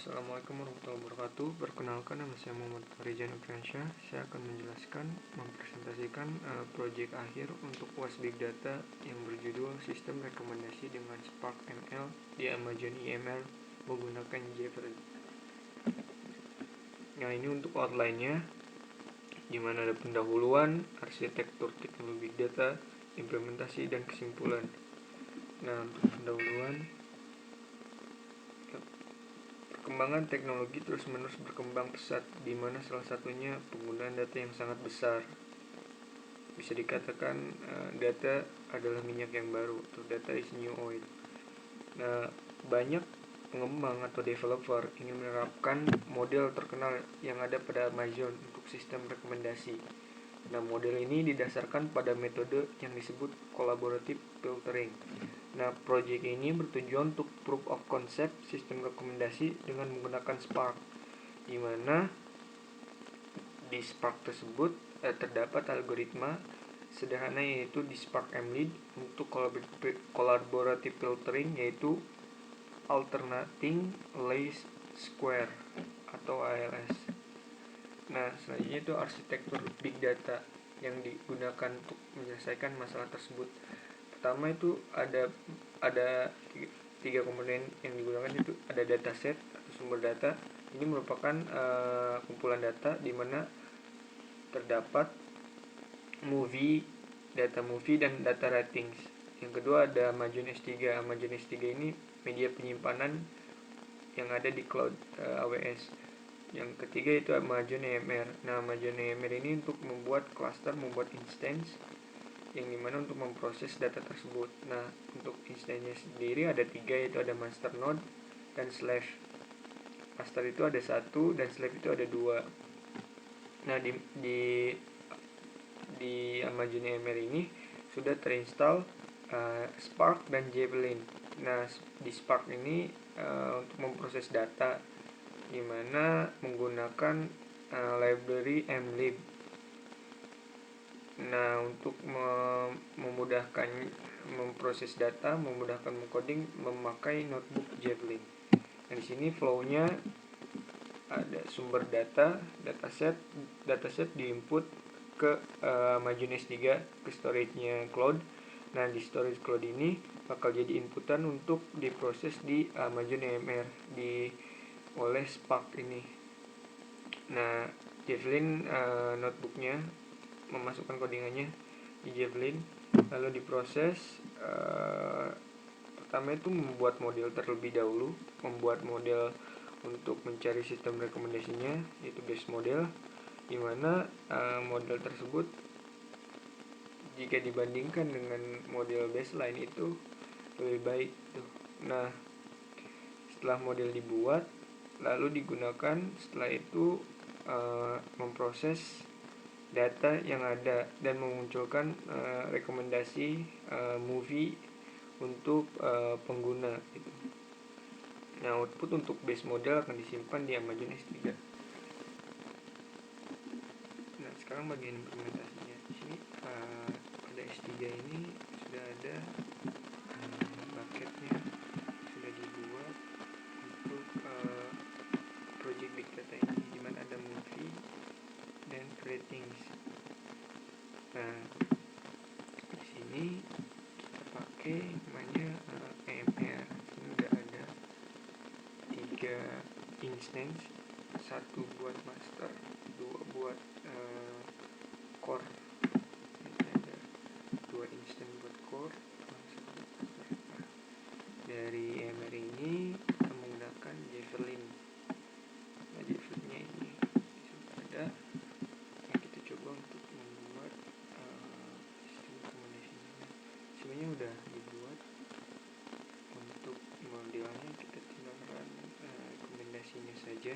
Assalamualaikum warahmatullahi wabarakatuh. Perkenalkan, nama saya Muhammad Farijan Nofriansyah. Saya akan mempresentasikan proyek akhir untuk UAS Big Data yang berjudul Sistem Rekomendasi dengan Spark ML di Amazon EML menggunakan Jeffrey. Nah, ini untuk outline-nya, di mana ada pendahuluan, arsitektur teknologi Big Data, implementasi, dan kesimpulan. Nah, untuk pendahuluan, perkembangan teknologi terus-menerus berkembang pesat, di mana salah satunya penggunaan data yang sangat besar. Bisa dikatakan data adalah minyak yang baru, atau data is new oil. Nah, banyak pengembang atau developer ingin menerapkan model terkenal yang ada pada Amazon untuk sistem rekomendasi. Nah, model ini didasarkan pada metode yang disebut collaborative filtering. Nah, proyek ini bertujuan untuk proof of concept sistem rekomendasi dengan menggunakan Spark, di mana di Spark tersebut terdapat algoritma sederhana, yaitu di Spark MLead untuk collaborative filtering, yaitu alternating least square atau ALS. Nah, selanjutnya itu arsitektur big data yang digunakan untuk menyelesaikan masalah tersebut. Pertama itu ada tiga komponen yang digunakan, itu ada dataset atau sumber data. Ini merupakan kumpulan data di mana terdapat data movie dan data ratings. Yang kedua ada Amazon S3. Amazon S3 ini media penyimpanan yang ada di cloud AWS. Yang ketiga itu Amazon EMR. Nah, Amazon EMR ini untuk membuat cluster, membuat instance, yang dimana untuk memproses data tersebut. Nah, untuk instance-nya sendiri ada tiga, yaitu ada master node dan slave. Master itu ada satu dan slave itu ada dua. Nah, di Amazon EMR ini sudah terinstall Spark dan Javelin. Nah, di Spark ini untuk memproses data, dimana menggunakan library MLib. Nah, untuk memudahkan memproses data, memudahkan mengcoding, memakai notebook Javelin. Nah, di sini flow-nya ada sumber data, dataset diinput ke Amazon S3 ke storage-nya cloud. Nah, di storage cloud ini bakal jadi inputan untuk diproses di Amazon EMR oleh Spark ini. Nah, Javelin notebooknya memasukkan codingannya di Javelin, lalu diproses. Pertama itu membuat model terlebih dahulu, membuat model untuk mencari sistem rekomendasinya, yaitu base model, di mana model tersebut jika dibandingkan dengan model baseline itu lebih baik tuh. Nah, setelah model dibuat, lalu digunakan setelah itu memproses data yang ada dan memunculkan rekomendasi movie untuk pengguna gitu. Nah, output untuk base model akan disimpan di Amazon S3. Nah, sekarang bagian implementasinya. Di sini pada S3 ini sudah ada bucketnya, sudah dibuat untuk project big data ini, di mana ada movie dan ratings. Nah, di sini kita pakai namanya EMR. Ini udah ada 3 instance, satu buat master, 2 buat core. Ini ada 2 instance buat core. Dari EMR ini kita menggunakan Javelin. Nah, Javelinnya ini sudah ada. Nah, kita coba untuk membuat sistem rekomendasinya. Sebenarnya udah dibuat. Untuk modelnya kita tinggal run rekomendasinya saja.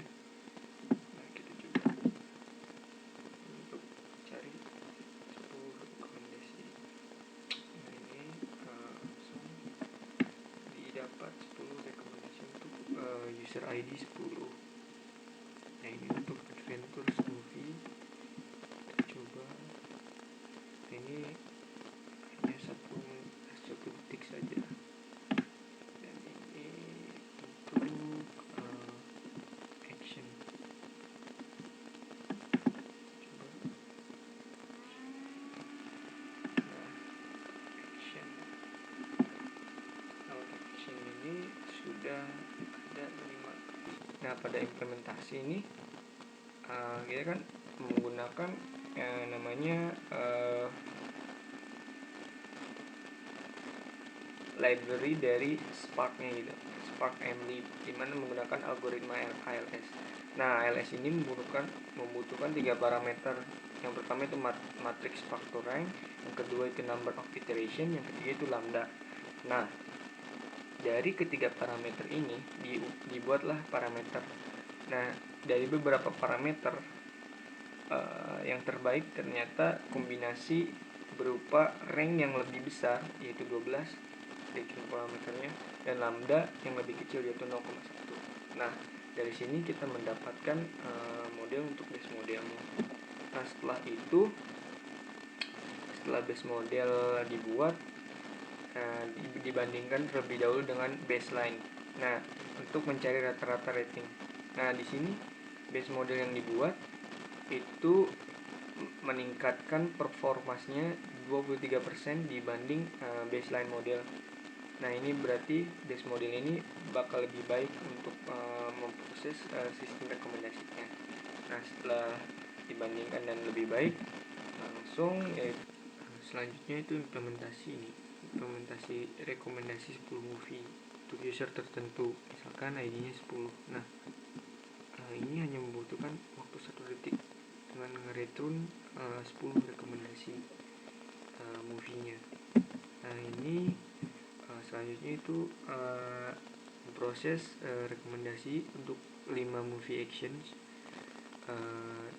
Nah, kita coba untuk cari 10 rekomendasi. Nah, ini langsung didapat 10 rekomendasi untuk user ID 10. Nah, ini untuk Adventures Movie. Kita coba. Nah, ini hanya satu detik saja. Dan ini untuk sudah ada 5. Nah, pada implementasi ini kita kan menggunakan namanya library dari Spark-nya gitu, Spark mlib, dimana menggunakan algoritma ALS. Nah, ALS ini membutuhkan 3 parameter. Yang pertama itu matrix factor rank, yang kedua itu number of iteration, yang ketiga itu lambda. Nah, dari ketiga parameter ini dibuatlah parameter. Nah, dari beberapa parameter yang terbaik ternyata kombinasi berupa rank yang lebih besar yaitu 12 ranking parameternya, dan lambda yang lebih kecil yaitu 0,1. Nah, dari sini kita mendapatkan model untuk base modelnya. Nah, setelah base model dibuat, dibandingkan terlebih dahulu dengan baseline. Nah, untuk mencari rata-rata rating. Nah, di sini base model yang dibuat itu meningkatkan performanya 23% dibanding baseline model. Nah, ini berarti base model ini bakal lebih baik untuk memproses sistem rekomendasinya. Nah, setelah dibandingkan dan lebih baik, langsung selanjutnya itu implementasi rekomendasi 10 movie untuk user tertentu, misalkan ID-nya 10. Nah, ini hanya membutuhkan waktu 1 detik dengan nge-return 10 rekomendasi movie-nya. Nah, ini selanjutnya itu proses rekomendasi untuk 5 movie actions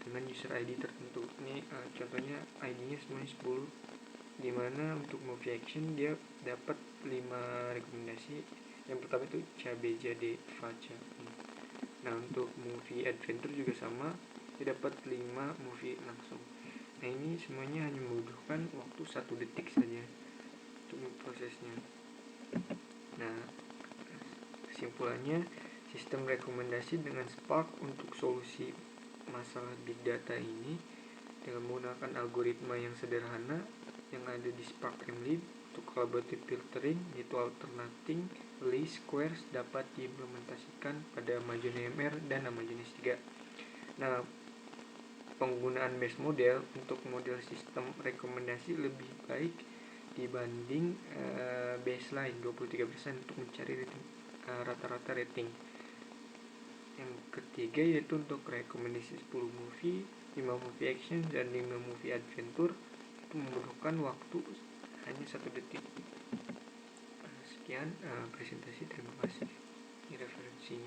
dengan user ID tertentu. Ini contohnya ID-nya semuanya 10, dimana untuk movie action dia dapat 5 rekomendasi. Yang pertama itu Cabejade Faca. Nah, untuk movie adventure juga sama, dia dapat 5 movie langsung. Nah, ini semuanya hanya membutuhkan waktu 1 detik saja untuk prosesnya. Nah, kesimpulannya, sistem rekomendasi dengan Spark untuk solusi masalah big data ini dengan menggunakan algoritma yang sederhana yang ada di Spark mlib untuk collaborative filtering, yaitu alternating list squares, dapat diimplementasikan pada Amazon AMR dan Amazon S3. Nah, penggunaan base model untuk model sistem rekomendasi lebih baik dibanding baseline 23% untuk mencari rata-rata rating. Yang ketiga yaitu untuk rekomendasi 10 movie, 5 movie action, dan 5 movie adventure itu membutuhkan waktu hanya 1 detik. Sekian presentasi, terima kasih. Ini referensinya.